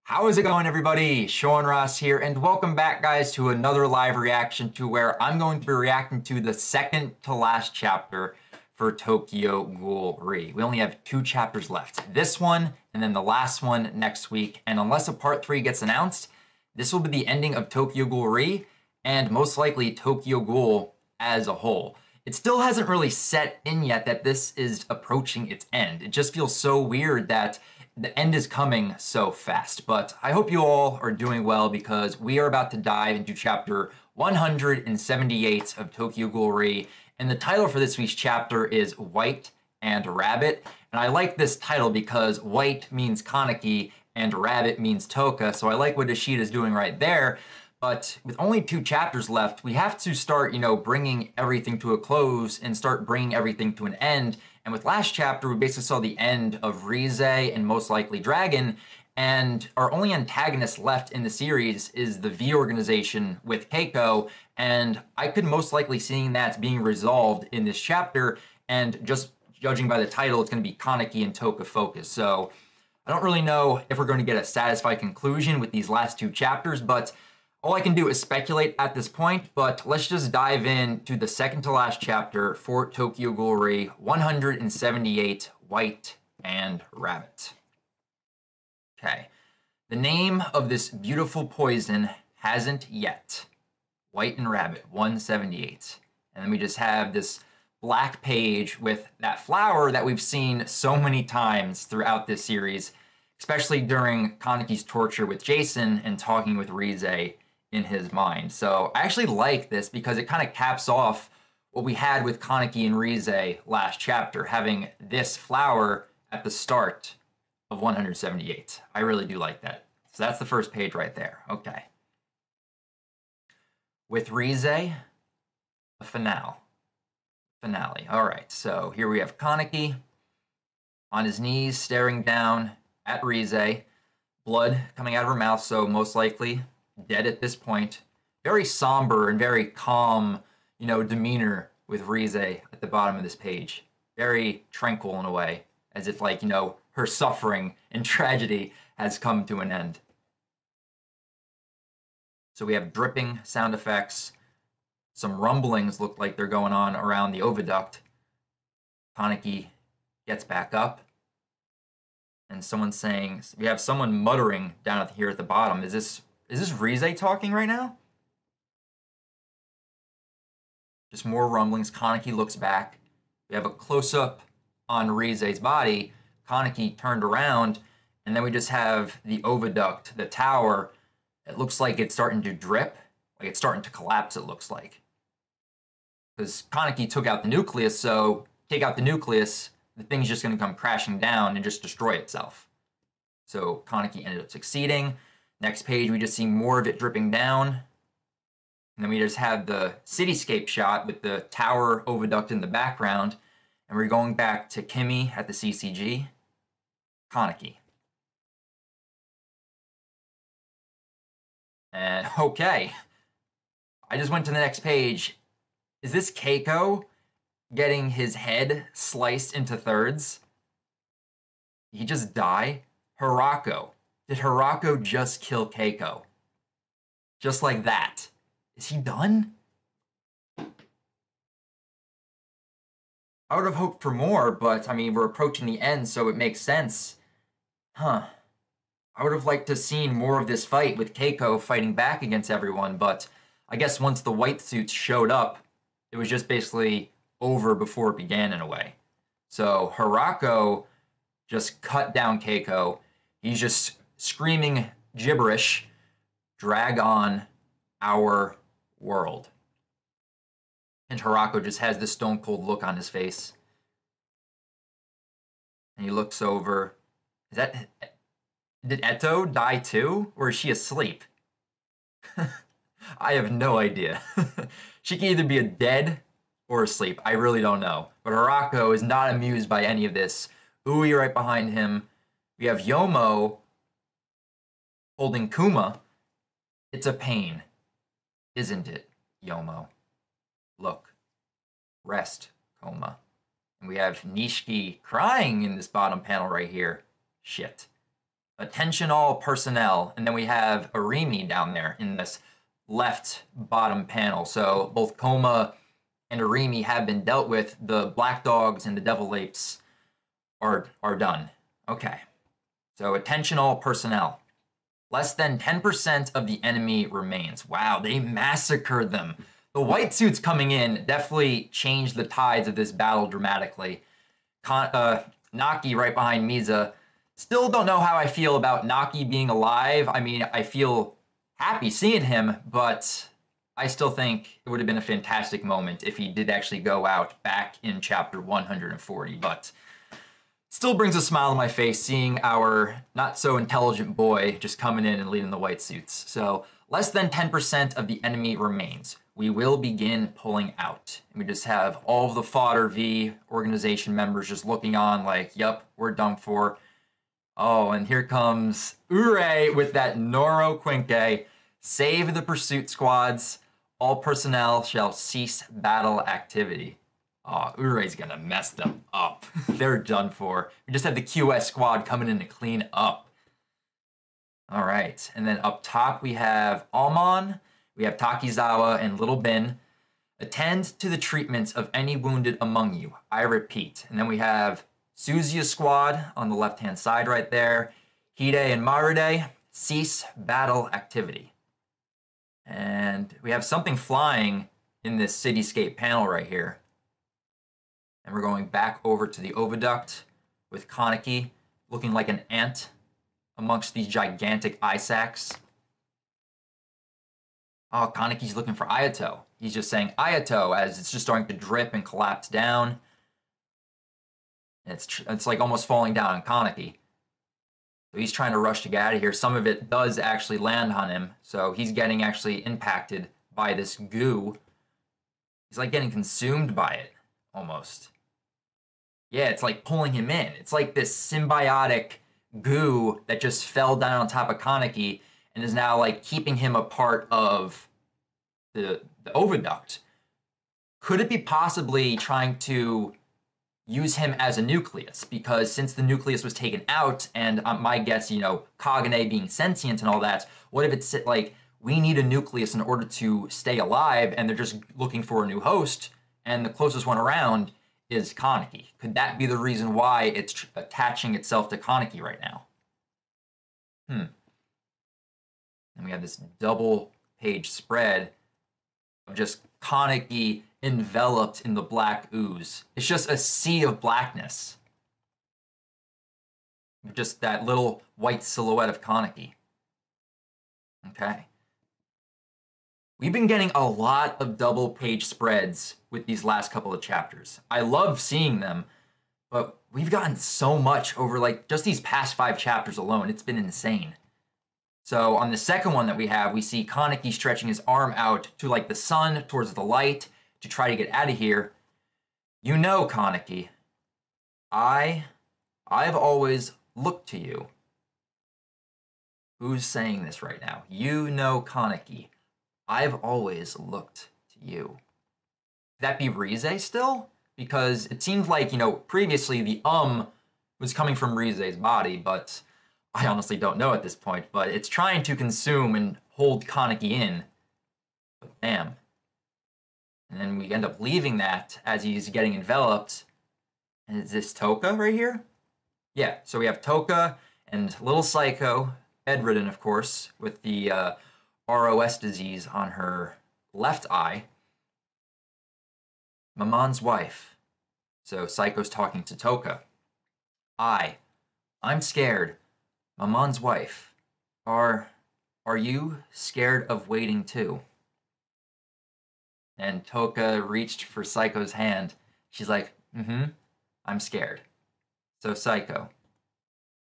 How is it going, everybody? Sean Ross here, and welcome back, guys, to another live reaction to where I'm going to be reacting to the second to last chapter for Tokyo Ghoul Re. We only have 2 chapters left. This one, and then the last one next week. And unless a part 3 gets announced, this will be the ending of Tokyo Ghoul Re, and most likely Tokyo Ghoul as a whole. It still hasn't really set in yet that this is approaching its end. It just feels so weird that the end is coming so fast, but I hope you all are doing well because we are about to dive into chapter 178 of Tokyo Ghoul Re, and the title for this week's chapter is White and Rabbit. And I like this title because white means Kaneki and rabbit means Touka, so I like what Ishida is doing right there. But with only 2 chapters left, we have to start, bringing everything to a close and start bringing everything to an end. And with last chapter, we basically saw the end of Rize and most likely Dragon, and our only antagonist left in the series is the V organization with Keiko, and I could most likely seeing that being resolved in this chapter, and just judging by the title, it's going to be Kaneki and Touka focus. So I don't really know if we're going to get a satisfied conclusion with these last 2 chapters, but all I can do is speculate at this point, but let's just dive into the second to last chapter for Tokyo Ghoul Re 178, White and Rabbit. Okay, the name of this beautiful poison hasn't yet. White and Rabbit 178. And then we just have this black page with that flower that we've seen so many times throughout this series, especially during Kaneki's torture with Jason and talking with Rize in his mind. So I actually like this because it kind of caps off what we had with Kaneki and Rize last chapter, having this flower at the start of 178. I really do like that. So that's the first page right there. Okay. With Rize, a finale. All right, so here we have Kaneki on his knees staring down at Rize, blood coming out of her mouth, so most likely dead at this point. Very somber and very calm, demeanor with Rize at the bottom of this page. Very tranquil in a way, as if like, her suffering and tragedy has come to an end. So we have dripping sound effects. Some rumblings look like they're going on around the oviduct. Kaneki gets back up. And someone's saying, we have someone muttering down here at the bottom. Is this Rize talking right now? Just more rumblings. Kaneki looks back. We have a close-up on Rize's body. Kaneki turned around, and then we just have the oviduct, the tower. It looks like it's starting to drip. Like it's starting to collapse, it looks like. Because Kaneki took out the nucleus, so take out the nucleus, the thing's just going to come crashing down and just destroy itself. So Kaneki ended up succeeding. Next page, we just see more of it dripping down. And then we just have the cityscape shot with the tower oviduct in the background. And we're going back to Kimi at the CCG. Kaneki. And okay. I just went to the next page. Is this Keiko getting his head sliced into thirds? Did he just die? Hirako. Did Hirako just kill Keiko? Just like that. Is he done? I would have hoped for more, but I mean, we're approaching the end, so it makes sense. Huh. I would have liked to have seen more of this fight with Keiko fighting back against everyone, but I guess once the white suits showed up, it was just basically over before it began in a way. So Hirako just cut down Keiko. He's just screaming gibberish, drag on our world. And Hirako just has this stone cold look on his face. And he looks over. Did Eto die too? Or is she asleep? I have no idea. She can either be dead or asleep. I really don't know. But Hirako is not amused by any of this. Ui right behind him. We have Yomo holding Kuma. It's a pain, isn't it, Yomo? Look, rest, Koma. And we have Nishiki crying in this bottom panel right here. Shit. Attention all personnel. And then we have Arimi down there in this left bottom panel. So both Koma and Arimi have been dealt with. The Black Dogs and the Devil Apes are done. Okay. So attention all personnel. Less than 10% of the enemy remains. Wow, they massacred them. The white suits coming in definitely changed the tides of this battle dramatically. Naki right behind Misa. Still don't know how I feel about Naki being alive. I mean, I feel happy seeing him, but I still think it would have been a fantastic moment if he did actually go out back in chapter 140. But still brings a smile on my face seeing our not so intelligent boy just coming in and leading the white suits. So less than 10% of the enemy remains. We will begin pulling out. And we just have all of the Fodder V organization members just looking on like, yep, we're done for. Oh, and here comes Ure with that Noro Quinque. Save the pursuit squads. All personnel shall cease battle activity. Oh, Ure's gonna mess them up. They're done for. We just have the QS squad coming in to clean up. All right, and then up top we have Almon, we have Takizawa and Little Bin. Attend to the treatments of any wounded among you. I repeat. And then we have Suzuya squad on the left-hand side right there. Hide and Marude, cease battle activity. And we have something flying in this cityscape panel right here. And we're going back over to the oviduct with Kaneki looking like an ant amongst these gigantic eye sacs. Oh, Kaneki's looking for Ayato. He's just saying Ayato as it's just starting to drip and collapse down. It's like almost falling down on Kaneki. So he's trying to rush to get out of here. Some of it does actually land on him. So he's getting actually impacted by this goo. He's like getting consumed by it almost. Yeah, it's like pulling him in. It's like this symbiotic goo that just fell down on top of Kaneki and is now like keeping him a part of the oviduct. Could it be possibly trying to use him as a nucleus? Because since the nucleus was taken out, and my guess, you know, kagune being sentient and all that, what if it's like, we need a nucleus in order to stay alive, and they're just looking for a new host, and the closest one around is Kaneki? Could that be the reason why it's attaching itself to Kaneki right now? And we have this double page spread of just Kaneki enveloped in the black ooze. It's just a sea of blackness. Just that little white silhouette of Kaneki. Okay. We've been getting a lot of double page spreads with these last couple of chapters. I love seeing them, but we've gotten so much over like just these past 5 chapters alone. It's been insane. So on the second one that we have, we see Kaneki stretching his arm out to like the sun towards the light to try to get out of here. You know, Kaneki, I've always looked to you. Who's saying this right now? You know, Kaneki, I've always looked to you. Could that be Rize still? Because it seemed like, you know, previously the was coming from Rize's body, but I honestly don't know at this point, but it's trying to consume and hold Kaneki in. But damn. And then we end up leaving that as he's getting enveloped. And is this Touka right here? Yeah, so we have Touka and little Saiko, bedridden of course, with the ROS disease on her left eye. Maman's wife. So Saiko's talking to Touka. I'm scared. Maman's wife. Are you scared of waiting too? And Touka reached for Saiko's hand. She's like, I'm scared. So Saiko,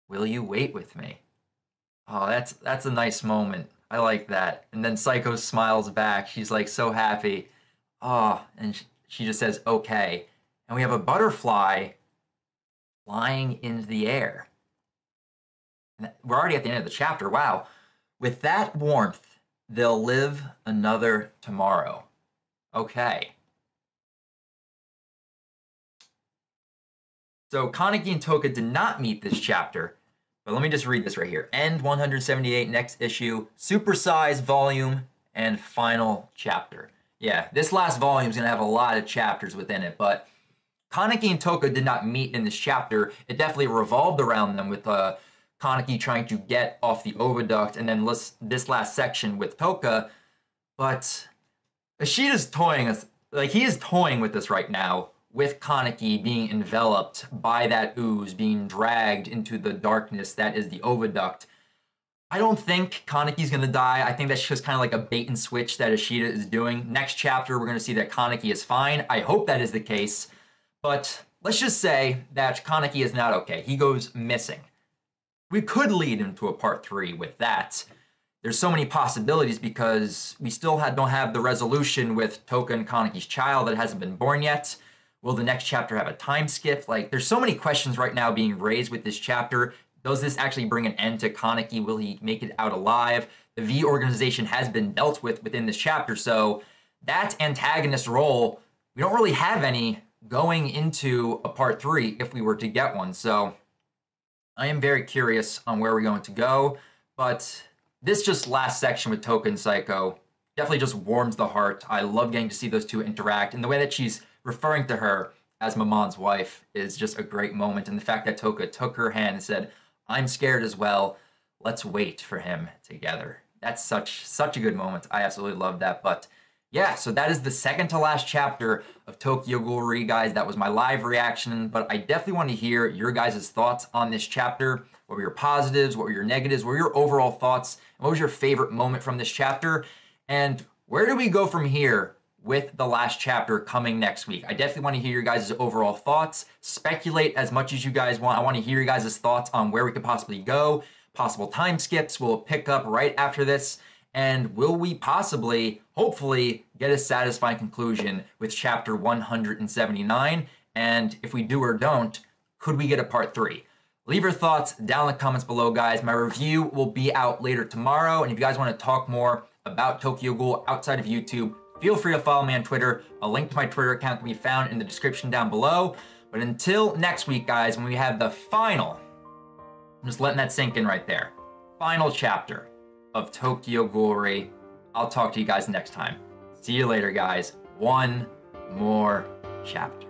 will you wait with me? Oh, that's a nice moment. I like that. And then Saiko smiles back. She's like so happy. Oh, and she just says, okay. And we have a butterfly flying into the air. And we're already at the end of the chapter. Wow. With that warmth, they'll live another tomorrow. Okay. So Kaneki and Touka did not meet this chapter, But let me just read this right here. End 178, next issue, supersized volume, and final chapter. Yeah, this last volume is going to have a lot of chapters within it, but Kaneki and Touka did not meet in this chapter. It definitely revolved around them with Kaneki trying to get off the oviduct, and then this last section with Touka. But Ishida's toying us, like he is toying with this right now, with Kaneki being enveloped by that ooze, being dragged into the darkness that is the oviduct. I don't think Kaneki's gonna die. I think that's just kind of like a bait and switch that Ishida is doing. Next chapter, we're gonna see that Kaneki is fine. I hope that is the case, but let's just say that Kaneki is not okay. He goes missing. We could lead into a part 3 with that. There's so many possibilities because we still don't have the resolution with Touka and Kaneki's child that hasn't been born yet. Will the next chapter have a time skip? Like, there's so many questions right now being raised with this chapter. Does this actually bring an end to Kaneki? Will he make it out alive? The V organization has been dealt with within this chapter, so that antagonist role, we don't really have any going into a part 3 if we were to get one. So I am very curious on where we're going to go, but this just last section with Touka and Saiko definitely just warms the heart. I love getting to see those two interact, and the way that she's referring to her as Maman's wife is just a great moment. And the fact that Touka took her hand and said, I'm scared as well. Let's wait for him together. That's such a good moment. I absolutely love that. But yeah, so that is the second to last chapter of Tokyo Ghoul, guys. That was my live reaction, but I definitely want to hear your guys' thoughts on this chapter. What were your positives? What were your negatives? What were your overall thoughts? And what was your favorite moment from this chapter? And where do we go from here with the last chapter coming next week? I definitely want to hear your guys' overall thoughts. Speculate as much as you guys want. I want to hear your guys' thoughts on where we could possibly go. Possible time skips will pick up right after this. And will we possibly, hopefully, get a satisfying conclusion with chapter 179? And if we do or don't, could we get a part 3? Leave your thoughts down in the comments below, guys. My review will be out later tomorrow. And if you guys want to talk more about Tokyo Ghoul outside of YouTube, feel free to follow me on Twitter. A link to my Twitter account can be found in the description down below. But until next week, guys, when we have the final, I'm just letting that sink in right there, final chapter of Tokyo Ghoul, I'll talk to you guys next time. See you later, guys. One more chapter.